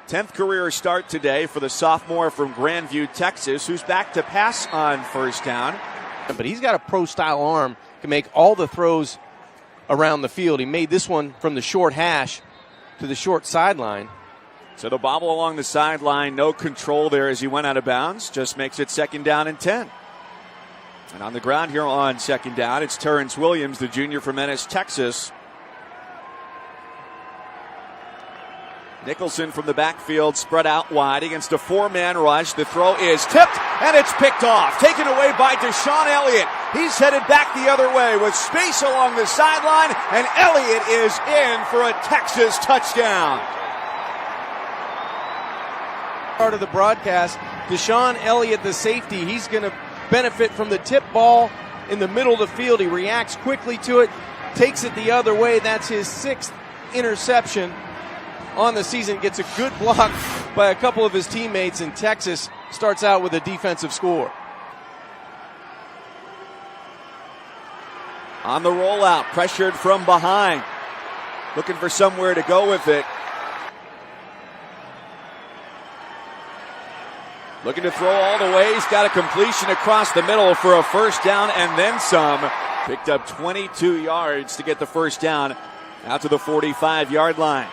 10th career start today for the sophomore from Grandview, Texas, who's back to pass on first down. But he's got a pro-style arm, can make all the throws around the field. He made this one from the short hash to the short sideline. So the bobble along the sideline, no control there as he went out of bounds, just makes it 2nd down and 10. And on the ground here on 2nd down, it's Terrence Williams, the junior from Ennis, Texas. Nicholson from the backfield, spread out wide against a 4-man rush. The throw is tipped, and it's picked off. Taken away by Deshaun Elliott. He's headed back the other way with space along the sideline, and Elliott is in for a Texas touchdown. Part of the broadcast, Deshaun Elliott, the safety, he's going to benefit from the tip ball in the middle of the field. He reacts quickly to it, takes it the other way. That's his 6th interception on the season. Gets a good block by a couple of his teammates, and Texas starts out with a defensive score. On the rollout, pressured from behind. Looking for somewhere to go with it. Looking to throw all the way. He's got a completion across the middle for a first down and then some. Picked up 22 yards to get the first down out to the 45-yard line.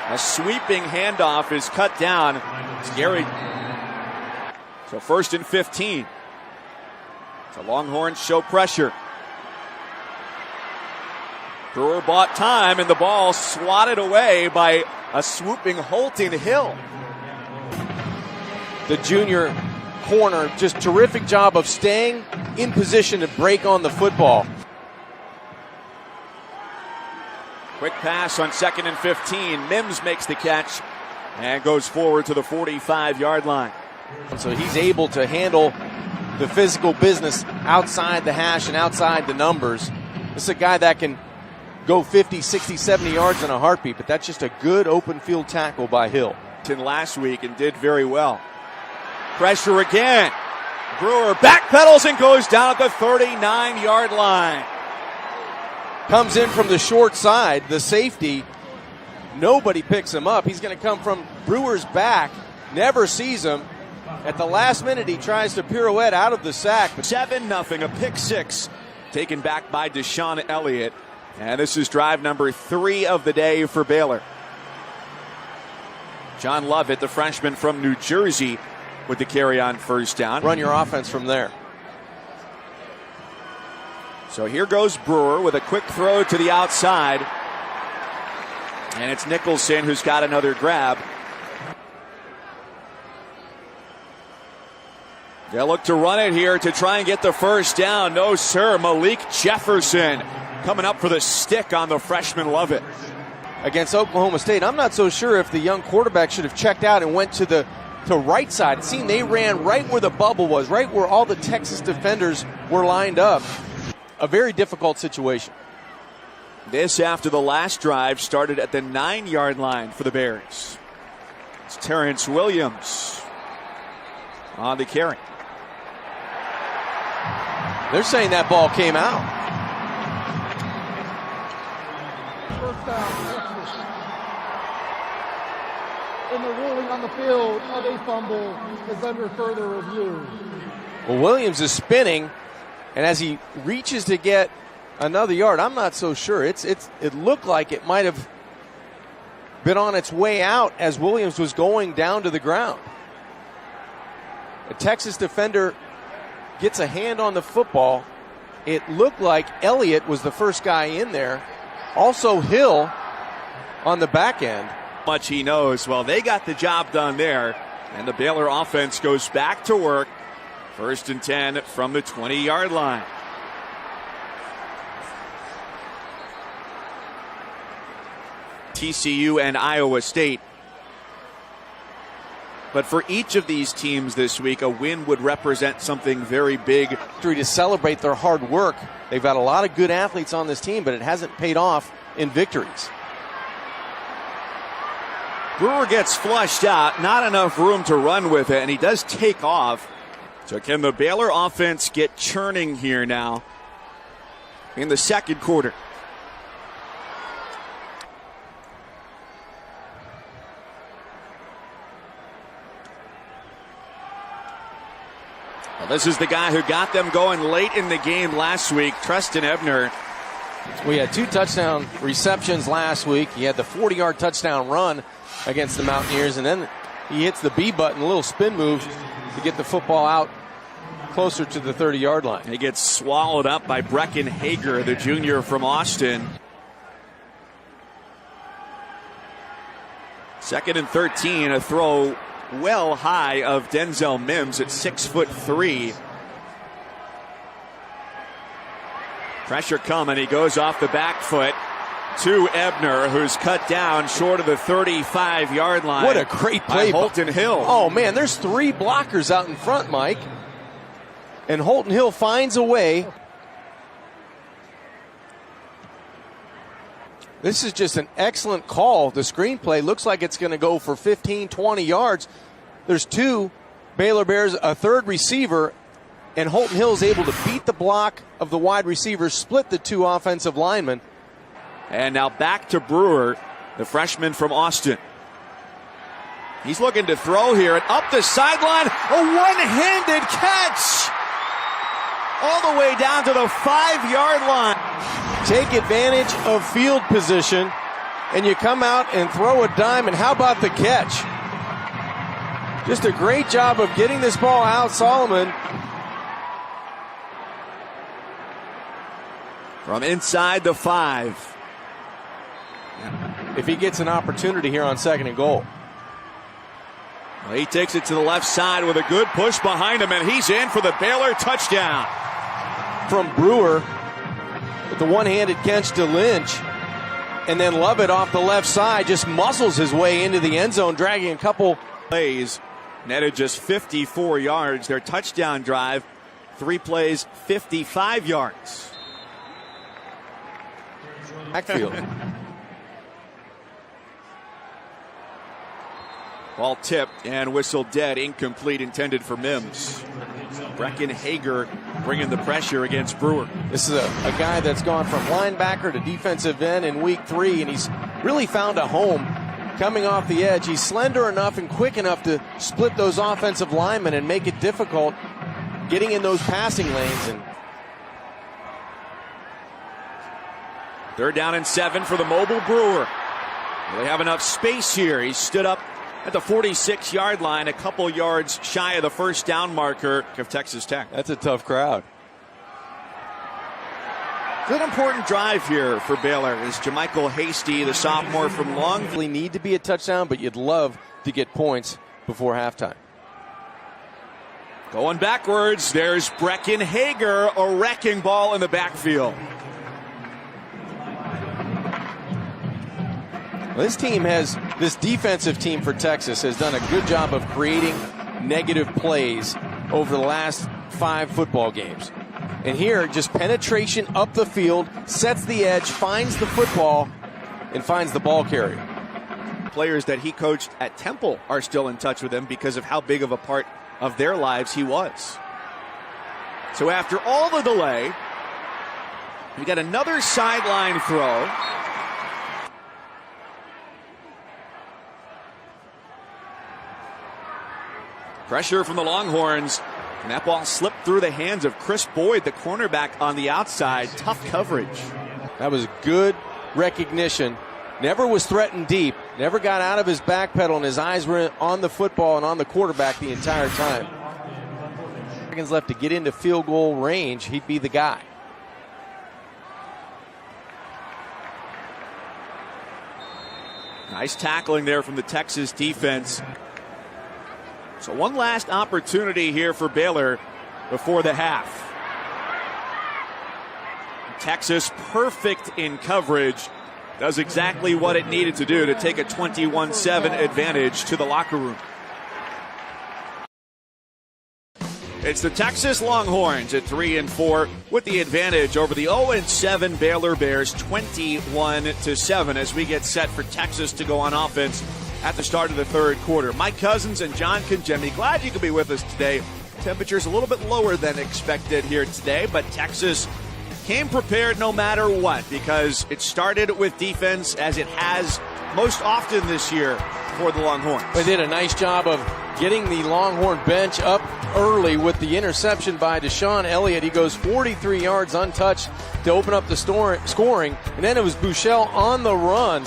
A sweeping handoff is cut down. Scary. So 1st and 15. The Longhorns show pressure. Brewer bought time, and the ball swatted away by a swooping Holton Hill. The junior corner, just terrific job of staying in position to break on the football. Quick pass on 2nd and 15. Mims makes the catch and goes forward to the 45-yard line. So he's able to handle the physical business outside the hash and outside the numbers. This is a guy that can go 50, 60, 70 yards in a heartbeat, but that's just a good open field tackle by Hill. Last week and did very well. Pressure again. Brewer backpedals and goes down at the 39-yard line. Comes in from the short side, the safety. Nobody picks him up. He's going to come from Brewer's back. Never sees him. At the last minute, he tries to pirouette out of the sack. 7-0, a pick six taken back by Deshaun Elliott. And this is drive number 3 of the day for Baylor. John Lovett, the freshman from New Jersey, with the carry on first down. Run your offense from there. So here goes Brewer with a quick throw to the outside. And it's Nicholson who's got another grab. They'll look to run it here to try and get the first down. No, sir. Malik Jefferson coming up for the stick on the freshman Lovett. Against Oklahoma State, I'm not so sure if the young quarterback should have checked out and went to the right side. It seemed they ran right where the bubble was, right where all the Texas defenders were lined up. A very difficult situation. This after the last drive started at the 9-yard line for the Bears. It's Terrence Williams on the carry. They're saying that ball came out. First down, Texas. And the ruling on the field of a fumble is under further review. Well, Williams is spinning, and as he reaches to get another yard, I'm not so sure. It looked like it might have been on its way out as Williams was going down to the ground. A Texas defender gets a hand on the football. It looked like Elliott was the first guy in there. Also Hill on the back end. Much he knows. Well, they got the job done there, and the Baylor offense goes back to work. 1st and 10 from the 20-yard line. TCU and Iowa State. But for each of these teams this week, a win would represent something very big. To celebrate their hard work. They've got a lot of good athletes on this team, but it hasn't paid off in victories. Brewer gets flushed out, not enough room to run with it, and he does take off. So can the Baylor offense get churning here now in the second quarter? This is the guy who got them going late in the game last week, Treston Ebner. We had 2 touchdown receptions last week. He had the 40-yard touchdown run against the Mountaineers, and then he hits the B button, a little spin move to get the football out closer to the 30-yard line. He gets swallowed up by Brecken Hager, the junior from Austin. 2nd and 13, a throw well high of Denzel Mims at 6'3". Pressure coming. He goes off the back foot to Ebner, who's cut down short of the 35-yard line. What a great play by Holton Hill. Oh, man, there's 3 blockers out in front, Mike. And Holton Hill finds a way. This is just an excellent call. The screenplay looks like it's going to go for 15, 20 yards. There's 2 Baylor Bears, a 3rd receiver, and Holton Hill is able to beat the block of the wide receiver, split the 2 offensive linemen. And now back to Brewer, the freshman from Austin. He's looking to throw here, and up the sideline, a one-handed catch! All the way down to the 5-yard line. Take advantage of field position, and you come out and throw a dime, and how about the catch? Just a great job of getting this ball out, Solomon. From inside the 5. If he gets an opportunity here on 2nd and goal. Well, he takes it to the left side with a good push behind him, and he's in for the Baylor touchdown. From Brewer, with the one-handed catch to Lynch, and then Lovett off the left side just muscles his way into the end zone, dragging a couple plays. Netted just 54 yards. Their touchdown drive, 3 plays, 55 yards. Backfield. Ball tipped and whistled dead, incomplete, intended for Mims. Brecken Hager bringing the pressure against Brewer. This is a guy that's gone from linebacker to defensive end in week 3, and he's really found a home coming off the edge. He's slender enough and quick enough to split those offensive linemen and make it difficult getting in those passing lanes. And 3rd down and 7 for the mobile Brewer. They have enough space here. He stood up at the 46-yard line, a couple yards shy of the 1st down marker of Texas Tech. that's a tough crowd. Good important drive here for Baylor is Jamichael Hasty, the sophomore from Longview. Really need to be a touchdown, but you'd love to get points before halftime. Going backwards, there's Brecken Hager, a wrecking ball in the backfield. This defensive team for Texas has done a good job of creating negative plays over the last 5 football games. And here, just penetration up the field, sets the edge, finds the football, and finds the ball carrier. Players that he coached at Temple are still in touch with him because of how big of a part of their lives he was. So after all the delay, we got another sideline throw. Pressure from the Longhorns. And that ball slipped through the hands of Chris Boyd, the cornerback on the outside. Tough coverage. That was good recognition. Never was threatened deep. Never got out of his back pedal, and his eyes were on the football and on the quarterback the entire time. Seconds left to get into field goal range. He'd be the guy. Nice tackling there from the Texas defense. So one last opportunity here for Baylor before the half. Texas perfect in coverage. Does exactly what it needed to do to take a 21-7 advantage to the locker room. It's the Texas Longhorns at 3-4 with the advantage over the 0-7 Baylor Bears, 21-7, as we get set for Texas to go on offense at the start of the 3rd quarter. Mike Cousins and John Conjemi, glad you could be with us today. Temperatures a little bit lower than expected here today, but Texas came prepared no matter what, because it started with defense, as it has most often this year for the Longhorns. They did a nice job of getting the Longhorn bench up early with the interception by Deshaun Elliott. He goes 43 yards untouched to open up the scoring. And then it was Buechele on the run.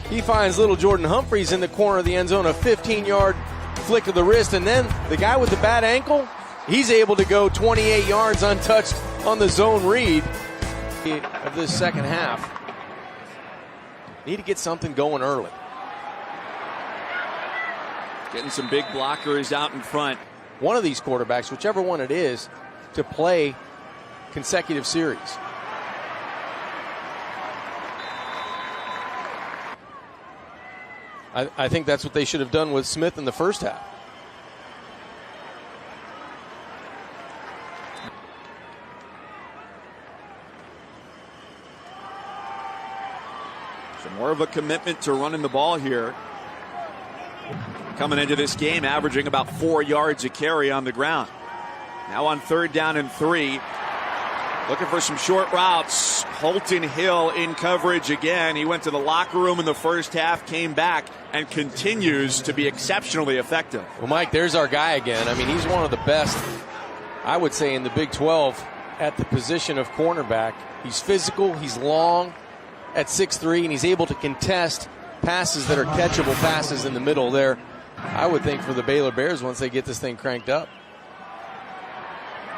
He finds little Jordan Humphreys in the corner of the end zone, a 15-yard flick of the wrist. And then the guy with the bad ankle, he's able to go 28 yards untouched on the zone read of this second half. Need to get something going early. Getting some big blockers out in front. One of these quarterbacks, whichever one it is, to play consecutive series. I think that's what they should have done with Smith in the first half. So more of a commitment to running the ball here. Coming into this game, averaging about 4 yards a carry on the ground. Now on 3rd down and 3. Looking for some short routes. Holton Hill in coverage again. He went to the locker room in the first half, came back, and continues to be exceptionally effective. Well, Mike, there's our guy again. I mean, he's one of the best, I would say, in the Big 12 at the position of cornerback. He's physical, he's long at 6'3", and he's able to contest passes that are catchable passes in the middle there. I would think for the Baylor Bears once they get this thing cranked up.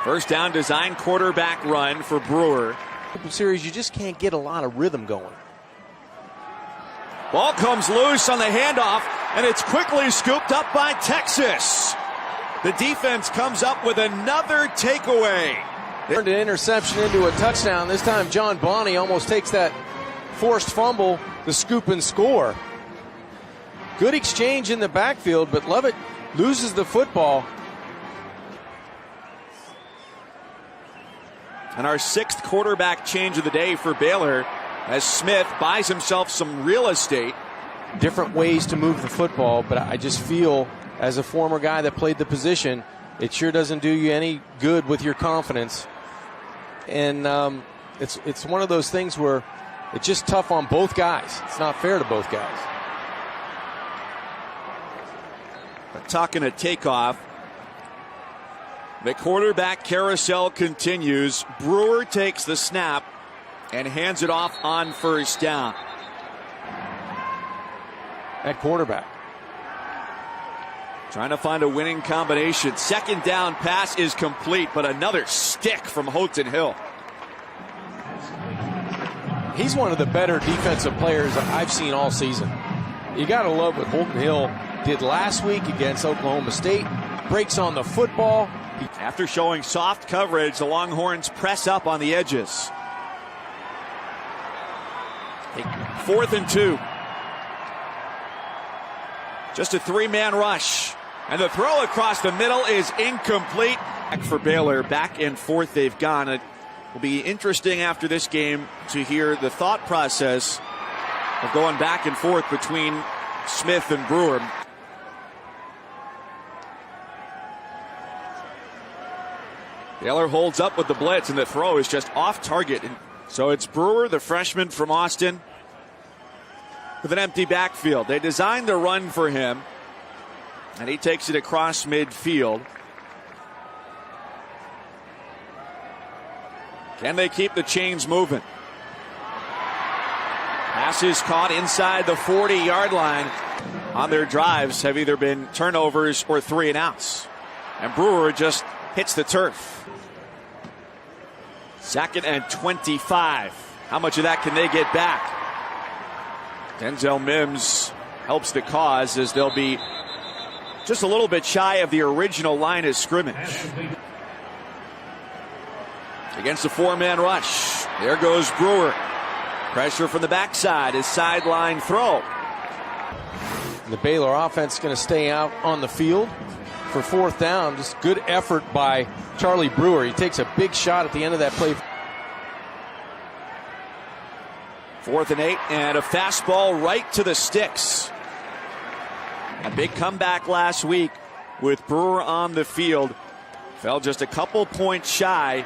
First down design quarterback run for Brewer. Series, you just can't get a lot of rhythm going. Ball comes loose on the handoff, and it's quickly scooped up by Texas. The defense comes up with another takeaway. Turned an interception into a touchdown. This time John Bonney almost takes that forced fumble, the scoop and score. Good exchange in the backfield, but Lovett loses the football. And our 6th quarterback change of the day for Baylor as Smith buys himself some real estate. Different ways to move the football, but I just feel as a former guy that played the position, it sure doesn't do you any good with your confidence. And it's one of those things where it's just tough on both guys. It's not fair to both guys. Talking a takeoff. The quarterback carousel continues. Brewer takes the snap and hands it off on 1st down. At quarterback. Trying to find a winning combination. 2nd down pass is complete, but another stick from Holton Hill. He's one of the better defensive players I've seen all season. You got to love what Holton Hill did last week against Oklahoma State. Breaks on the football. After showing soft coverage, the Longhorns press up on the edges. 4th and 2. Just a 3-man rush. And the throw across the middle is incomplete. For Baylor, back and forth they've gone. It will be interesting after this game to hear the thought process of going back and forth between Smith and Brewer. Baylor holds up with the blitz, and the throw is just off target. So it's Brewer, the freshman from Austin, with an empty backfield. They designed the run for him, and he takes it across midfield. Can they keep the chains moving? Passes caught inside the 40-yard line. On their drives have either been turnovers or 3 and outs. And Brewer just hits the turf. 2nd and 25. How much of that can they get back? Denzel Mims helps the cause as they'll be just a little bit shy of the original line of scrimmage. Against a 4-man rush. There goes Brewer. Pressure from the backside. His sideline throw. The Baylor offense is going to stay out on the field for 4th down. Just good effort by Charlie Brewer. He takes a big shot at the end of that play. 4th and 8, and a fastball right to the sticks. A big comeback last week with Brewer on the field. Fell just a couple points shy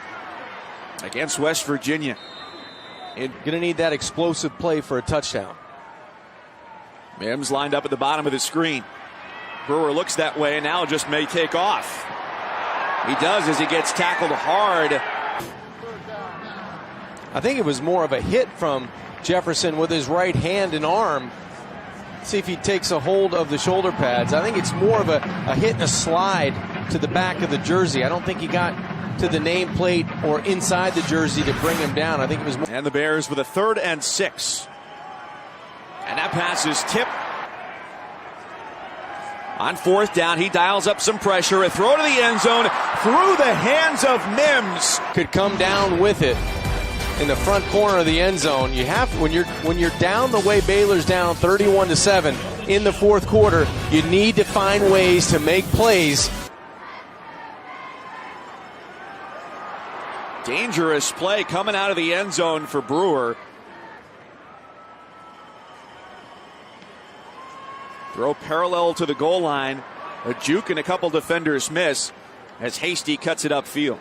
against West Virginia. Going to need that explosive play for a touchdown. Mims lined up at the bottom of the screen. Brewer looks that way and now just may take off. He does as he gets tackled hard. I think it was more of a hit from Jefferson with his right hand and arm. See if he takes a hold of the shoulder pads. I think it's more of a hit and a slide to the back of the jersey. I don't think he got to the nameplate or inside the jersey to bring him down. I think it was more. And the Bears with a 3rd and 6. And that pass is tipped. On 4th down, he dials up some pressure. A throw to the end zone through the hands of Mims. Could come down with it in the front corner of the end zone. You have, when you're down the way Baylor's down 31-7 in the 4th quarter, you need to find ways to make plays. Dangerous play coming out of the end zone for Brewer. Throw parallel to the goal line. A juke and a couple defenders miss as Hasty cuts it upfield.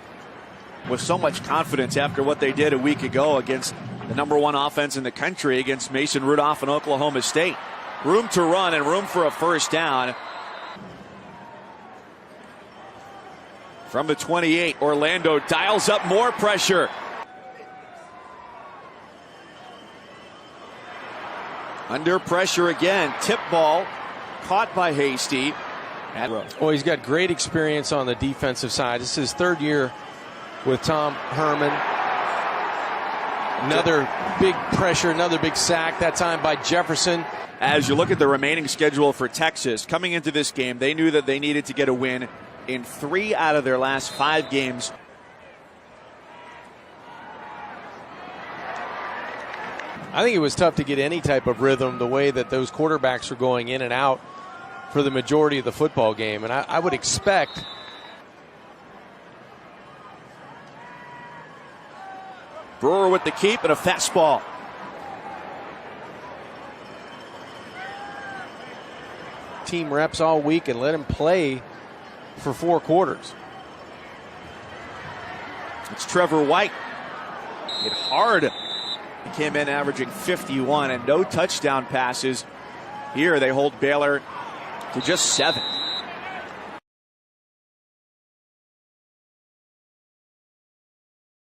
With so much confidence after what they did a week ago against the #1 offense in the country against Mason Rudolph and Oklahoma State. Room to run and room for a 1st down. From the 28, Orlando dials up more pressure. Under pressure again. Tip ball caught by Hasty. Well, he's got great experience on the defensive side. This is his 3rd year with Tom Herman. Another big pressure, another big sack, that time by Jefferson. As you look at the remaining schedule for Texas, coming into this game, they knew that they needed to get a win in 3 out of their last 5 games. I think it was tough to get any type of rhythm the way that those quarterbacks were going in and out for the majority of the football game. And I would expect Brewer with the keep and a fastball. team reps all week and let him play for 4 quarters. It's Trevor White. Hit hard. He came in averaging 51 and no touchdown passes. Here they hold Baylor to just 7.